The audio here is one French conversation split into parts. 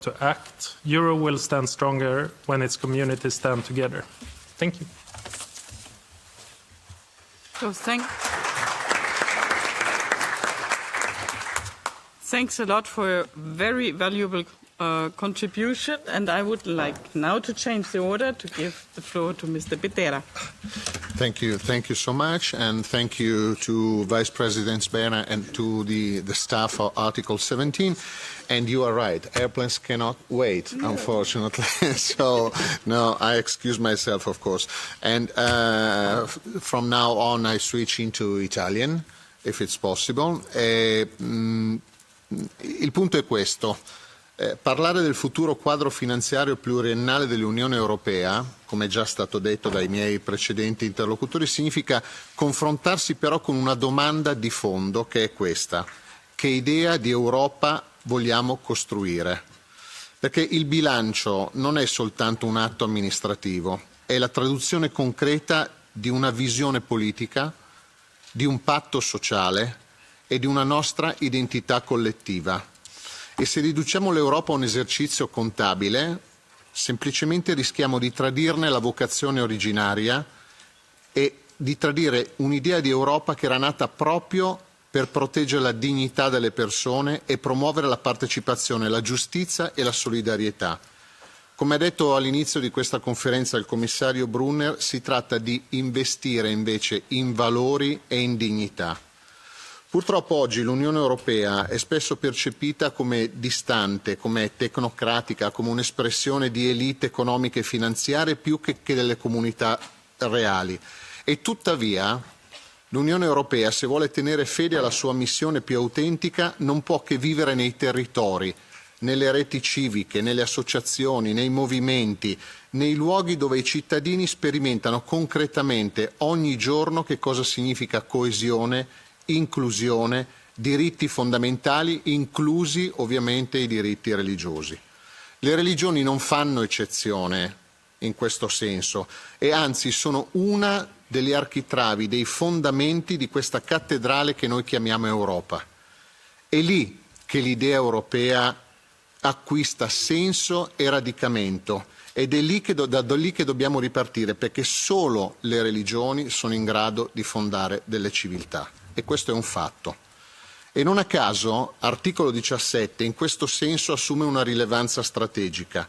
to act. Euro will stand stronger when its communities stand together. Thank you. So thanks a lot for a very valuable contribution, and I would like now to change the order to give the floor to Mr. Pitera. Thank you so much, and thank you to Vice President Sberna and to the staff of Article 17. And you are right, airplanes cannot wait, unfortunately. So, no, I excuse myself, of course. And from now on, I switch into Italian, if it's possible. Il punto è questo. Parlare del futuro quadro finanziario pluriennale dell'Unione Europea, come è già stato detto dai miei precedenti interlocutori, significa confrontarsi però con una domanda di fondo che è questa: che idea di Europa vogliamo costruire? Perché il bilancio non è soltanto un atto amministrativo, è la traduzione concreta di una visione politica, di un patto sociale e di una nostra identità collettiva. E se riduciamo l'Europa a un esercizio contabile, semplicemente rischiamo di tradirne la vocazione originaria e di tradire un'idea di Europa che era nata proprio per proteggere la dignità delle persone e promuovere la partecipazione, la giustizia e la solidarietà. Come ha detto all'inizio di questa conferenza il commissario Brunner, si tratta di investire invece in valori e in dignità. Purtroppo oggi l'Unione Europea è spesso percepita come distante, come tecnocratica, come un'espressione di elite economiche e finanziarie più che delle comunità reali. E tuttavia l'Unione Europea, se vuole tenere fede alla sua missione più autentica, non può che vivere nei territori, nelle reti civiche, nelle associazioni, nei movimenti, nei luoghi dove i cittadini sperimentano concretamente ogni giorno che cosa significa coesione, inclusione, diritti fondamentali, inclusi ovviamente i diritti religiosi. Le religioni non fanno eccezione in questo senso e anzi sono una delle architravi, dei fondamenti di questa cattedrale che noi chiamiamo Europa. È lì che l'idea europea acquista senso e radicamento ed è lì da lì che dobbiamo ripartire, perché solo le religioni sono in grado di fondare delle civiltà. E questo è un fatto. E non a caso, articolo 17 in questo senso assume una rilevanza strategica.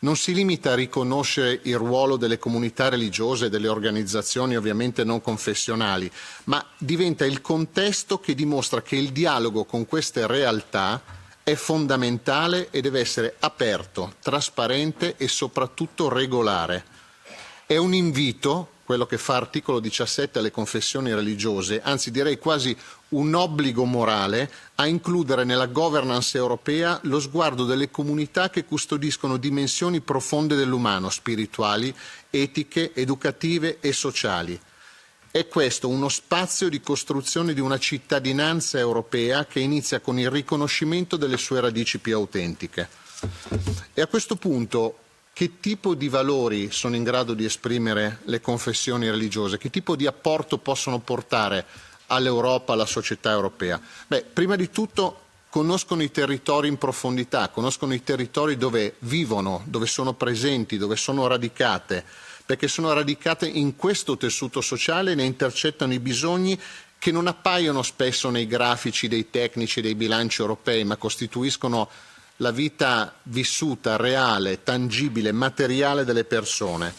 Non si limita a riconoscere il ruolo delle comunità religiose e delle organizzazioni ovviamente non confessionali, ma diventa il contesto che dimostra che il dialogo con queste realtà è fondamentale e deve essere aperto, trasparente e soprattutto regolare. È un invito, quello che fa articolo 17 alle confessioni religiose, anzi direi quasi un obbligo morale a includere nella governance europea lo sguardo delle comunità che custodiscono dimensioni profonde dell'umano, spirituali, etiche, educative e sociali. È questo uno spazio di costruzione di una cittadinanza europea che inizia con il riconoscimento delle sue radici più autentiche. E a questo punto, che tipo di valori sono in grado di esprimere le confessioni religiose? Che tipo di apporto possono portare all'Europa, alla società europea? Beh, prima di tutto conoscono i territori in profondità, conoscono i territori dove vivono, dove sono presenti, dove sono radicate, perché sono radicate in questo tessuto sociale e ne intercettano i bisogni che non appaiono spesso nei grafici dei tecnici dei bilanci europei, ma costituiscono la vita vissuta, reale, tangibile, materiale delle persone.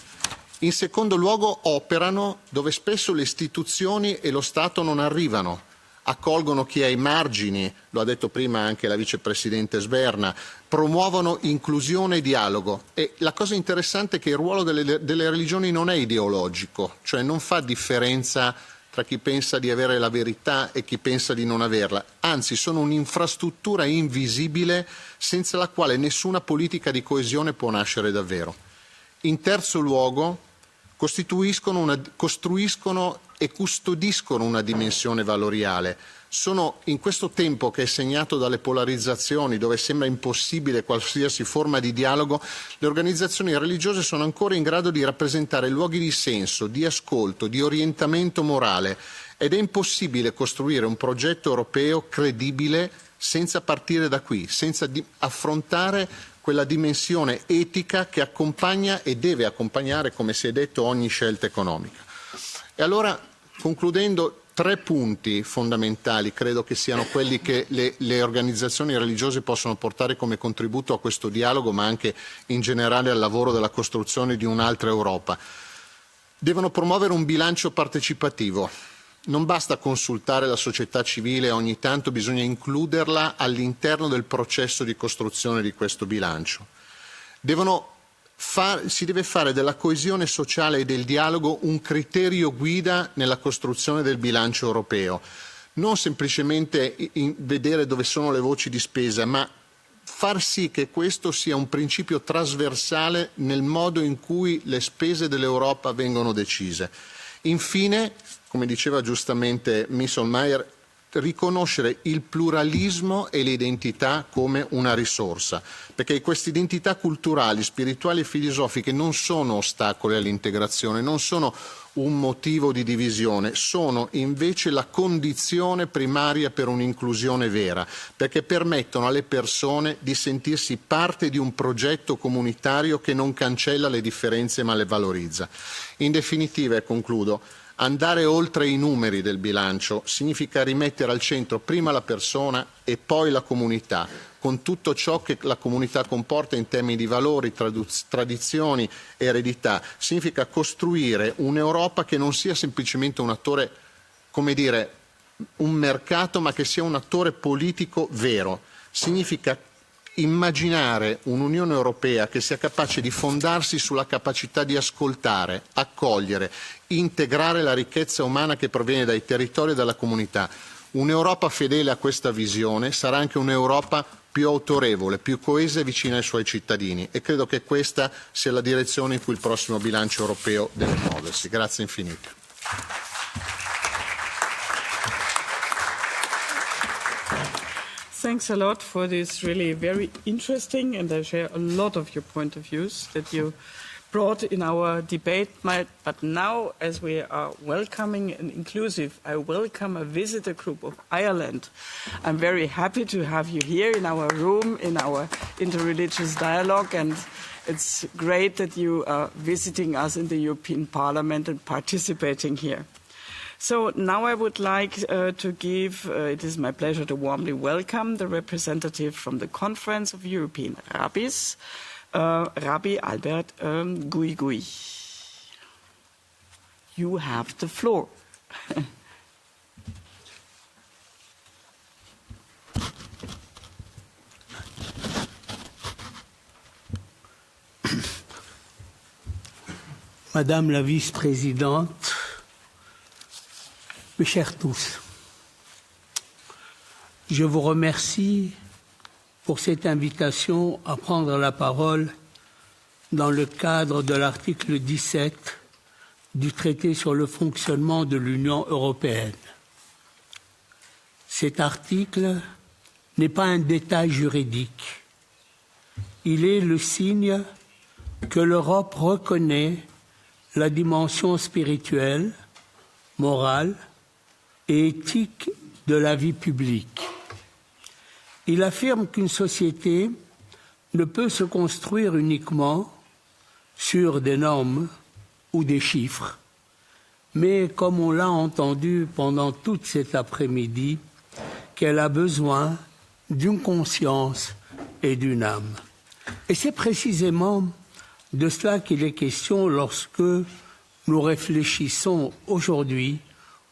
In secondo luogo operano dove spesso le istituzioni e lo Stato non arrivano, accolgono chi è ai margini, lo ha detto prima anche la vicepresidente Sberna, promuovono inclusione e dialogo. E la cosa interessante è che il ruolo delle religioni non è ideologico, cioè non fa differenza tra chi pensa di avere la verità e chi pensa di non averla, anzi sono un'infrastruttura invisibile senza la quale nessuna politica di coesione può nascere davvero. In terzo luogo, costruiscono e custodiscono una dimensione valoriale. Sono in questo tempo che è segnato dalle polarizzazioni, dove sembra impossibile qualsiasi forma di dialogo, le organizzazioni religiose sono ancora in grado di rappresentare luoghi di senso, di ascolto, di orientamento morale ed è impossibile costruire un progetto europeo credibile senza partire da qui, senza affrontare quella dimensione etica che accompagna e deve accompagnare, come si è detto, ogni scelta economica. E allora, concludendo, 3 punti fondamentali credo che siano quelli che le organizzazioni religiose possono portare come contributo a questo dialogo, ma anche in generale al lavoro della costruzione di un'altra Europa. Devono promuovere un bilancio partecipativo. Non basta consultare la società civile ogni tanto, bisogna includerla all'interno del processo di costruzione di questo bilancio. Si deve fare della coesione sociale e del dialogo un criterio guida nella costruzione del bilancio europeo. Non semplicemente vedere dove sono le voci di spesa, ma far sì che questo sia un principio trasversale nel modo in cui le spese dell'Europa vengono decise. Infine, come diceva giustamente Miss Hohlmeier, riconoscere il pluralismo e l'identità come una risorsa, perché queste identità culturali, spirituali e filosofiche non sono ostacoli all'integrazione, non sono un motivo di divisione, sono invece la condizione primaria per un'inclusione vera, perché permettono alle persone di sentirsi parte di un progetto comunitario che non cancella le differenze ma le valorizza. In definitiva, e concludo, andare oltre i numeri del bilancio significa rimettere al centro prima la persona e poi la comunità, con tutto ciò che la comunità comporta in termini di valori, tradizioni, eredità. Significa costruire un'Europa che non sia semplicemente un attore, come dire, un mercato, ma che sia un attore politico vero. Significa immaginare un'Unione Europea che sia capace di fondarsi sulla capacità di ascoltare, accogliere, integrare la ricchezza umana che proviene dai territori e dalla comunità. Un'Europa fedele a questa visione sarà anche un'Europa più autorevole, più coesa e vicina ai suoi cittadini, e credo che questa sia la direzione in cui il prossimo bilancio europeo deve muoversi. Grazie infinite. Thanks a lot for this really very interesting, and I share a lot of your point of views that you brought in our debate. But now, as we are welcoming and inclusive, I welcome a visitor group of Ireland. I'm very happy to have you here in our room, in our interreligious dialogue, and it's great that you are visiting us in the European Parliament and participating here. So now I would like to give, it is my pleasure to warmly welcome the representative from the Conference of European Rabbis, Rabbi Albert Guigui. You have the floor. Madame la vice-présidente, mes chers tous, je vous remercie pour cette invitation à prendre la parole dans le cadre de l'article 17 du traité sur le fonctionnement de l'Union européenne. Cet article n'est pas un détail juridique. Il est le signe que l'Europe reconnaît la dimension spirituelle, morale et éthique de la vie publique. Il affirme qu'une société ne peut se construire uniquement sur des normes ou des chiffres, mais comme on l'a entendu pendant toute cet après-midi, qu'elle a besoin d'une conscience et d'une âme. Et c'est précisément de cela qu'il est question lorsque nous réfléchissons aujourd'hui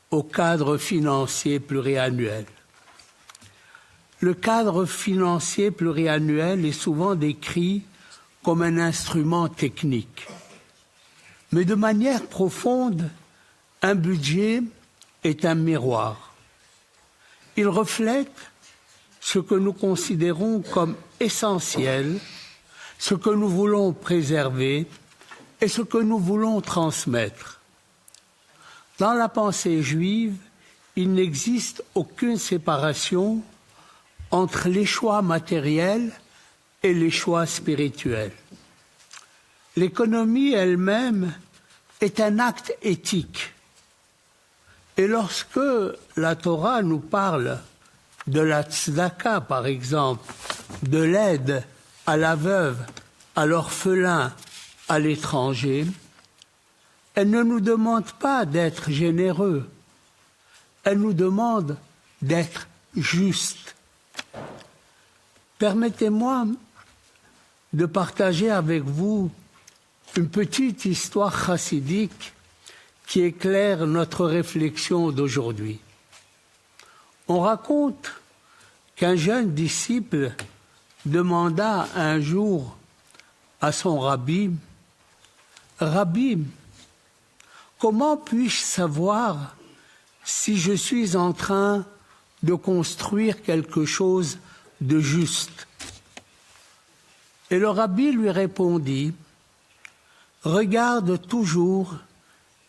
au cadre financier pluriannuel. Le cadre financier pluriannuel est souvent décrit comme un instrument technique. Mais de manière profonde, un budget est un miroir. Il reflète ce que nous considérons comme essentiel, ce que nous voulons préserver et ce que nous voulons transmettre. Dans la pensée juive, il n'existe aucune séparation entre les choix matériels et les choix spirituels. L'économie elle-même est un acte éthique. Et lorsque la Torah nous parle de la tzedaka, par exemple, de l'aide à la veuve, à l'orphelin, à l'étranger, elle ne nous demande pas d'être généreux, elle nous demande d'être juste. Permettez-moi de partager avec vous une petite histoire chassidique qui éclaire notre réflexion d'aujourd'hui. On raconte qu'un jeune disciple demanda un jour à son rabbi, « Rabbi, comment puis-je savoir si je suis en train de construire quelque chose de juste ?» Et le rabbi lui répondit, « Regarde toujours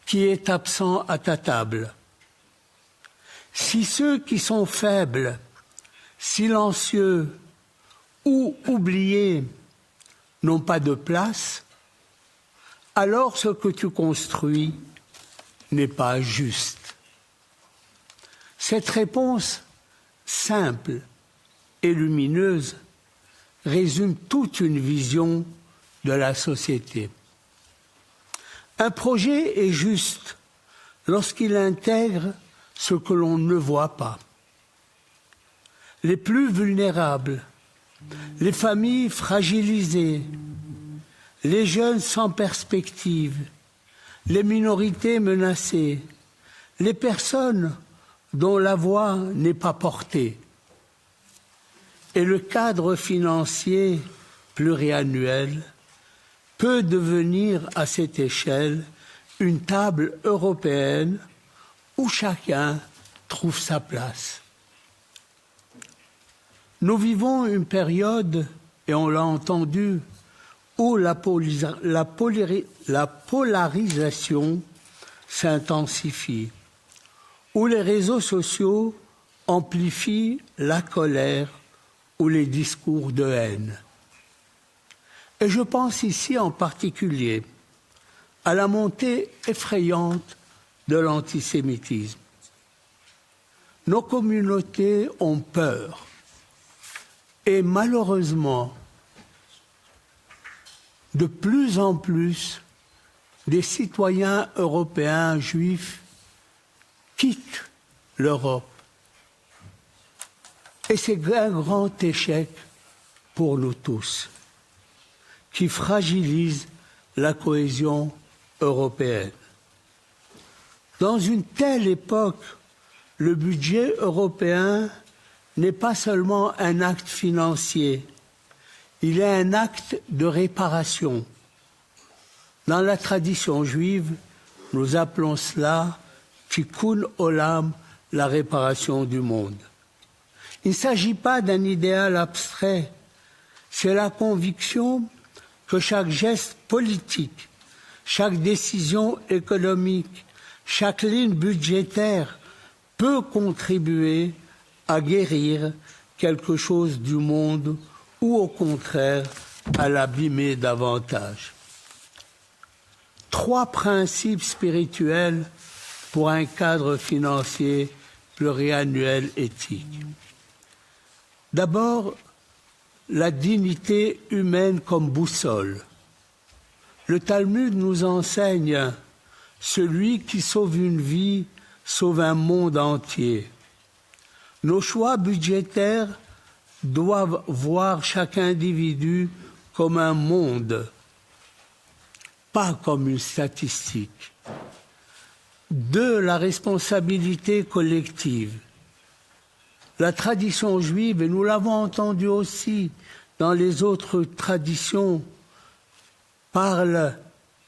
qui est absent à ta table. Si ceux qui sont faibles, silencieux ou oubliés n'ont pas de place, alors ce que tu construis n'est pas juste. » Cette réponse simple et lumineuse résume toute une vision de la société. Un projet est juste lorsqu'il intègre ce que l'on ne voit pas. Les plus vulnérables, les familles fragilisées, les jeunes sans perspective, les minorités menacées, les personnes dont la voix n'est pas portée. Et le cadre financier pluriannuel peut devenir à cette échelle une table européenne où chacun trouve sa place. Nous vivons une période, et on l'a entendu, où la polarisation s'intensifie, où les réseaux sociaux amplifient la colère ou les discours de haine. Et je pense ici en particulier à la montée effrayante de l'antisémitisme. Nos communautés ont peur et malheureusement, de plus en plus, des citoyens européens juifs quittent l'Europe. Et c'est un grand échec pour nous tous, qui fragilise la cohésion européenne. Dans une telle époque, le budget européen n'est pas seulement un acte financier, il est un acte de réparation. Dans la tradition juive, nous appelons cela Tikkun Olam, la réparation du monde. Il ne s'agit pas d'un idéal abstrait, c'est la conviction que chaque geste politique, chaque décision économique, chaque ligne budgétaire peut contribuer à guérir quelque chose du monde ou au contraire à l'abîmer davantage. 3 principes spirituels pour un cadre financier pluriannuel éthique. D'abord, la dignité humaine comme boussole. Le Talmud nous enseigne « Celui qui sauve une vie sauve un monde entier ». Nos choix budgétaires doivent voir chaque individu comme un monde, pas comme une statistique. 2, la responsabilité collective. La tradition juive, et nous l'avons entendu aussi dans les autres traditions, parle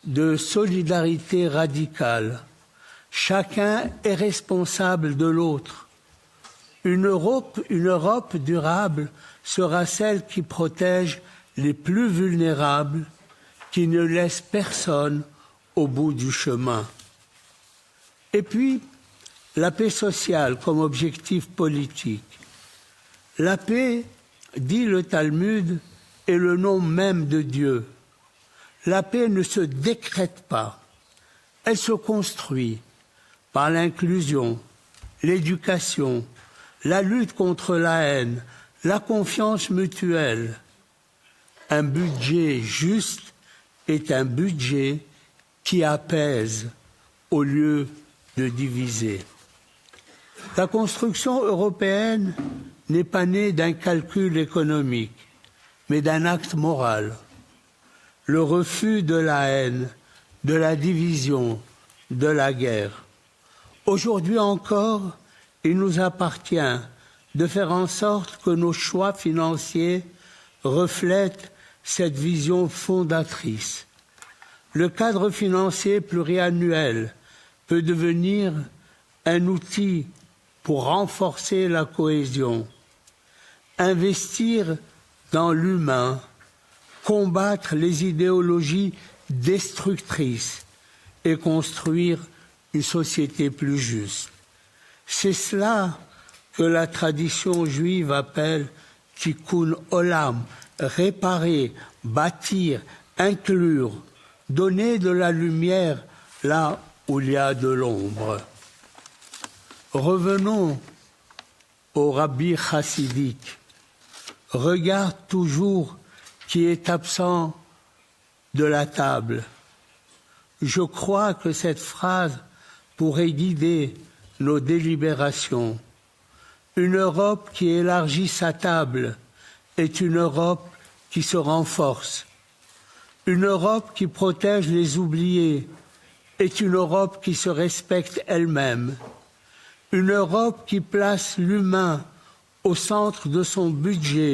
de solidarité radicale. Chacun est responsable de l'autre. Une Europe durable sera celle qui protège les plus vulnérables, qui ne laisse personne au bout du chemin. Et puis, la paix sociale comme objectif politique. La paix, dit le Talmud, est le nom même de Dieu. La paix ne se décrète pas, elle se construit par l'inclusion, l'éducation, la lutte contre la haine, la confiance mutuelle. Un budget juste est un budget qui apaise au lieu de diviser. La construction européenne n'est pas née d'un calcul économique, mais d'un acte moral. Le refus de la haine, de la division, de la guerre. Aujourd'hui encore, il nous appartient de faire en sorte que nos choix financiers reflètent cette vision fondatrice. Le cadre financier pluriannuel peut devenir un outil pour renforcer la cohésion, investir dans l'humain, combattre les idéologies destructrices et construire une société plus juste. C'est cela que la tradition juive appelle tikkun olam, réparer, bâtir, inclure, donner de la lumière là où il y a de l'ombre. Revenons au rabbi chassidique. Regarde toujours qui est absent de la table. Je crois que cette phrase pourrait guider nos délibérations. Une Europe qui élargit sa table est une Europe qui se renforce. Une Europe qui protège les oubliés est une Europe qui se respecte elle-même. Une Europe qui place l'humain au centre de son budget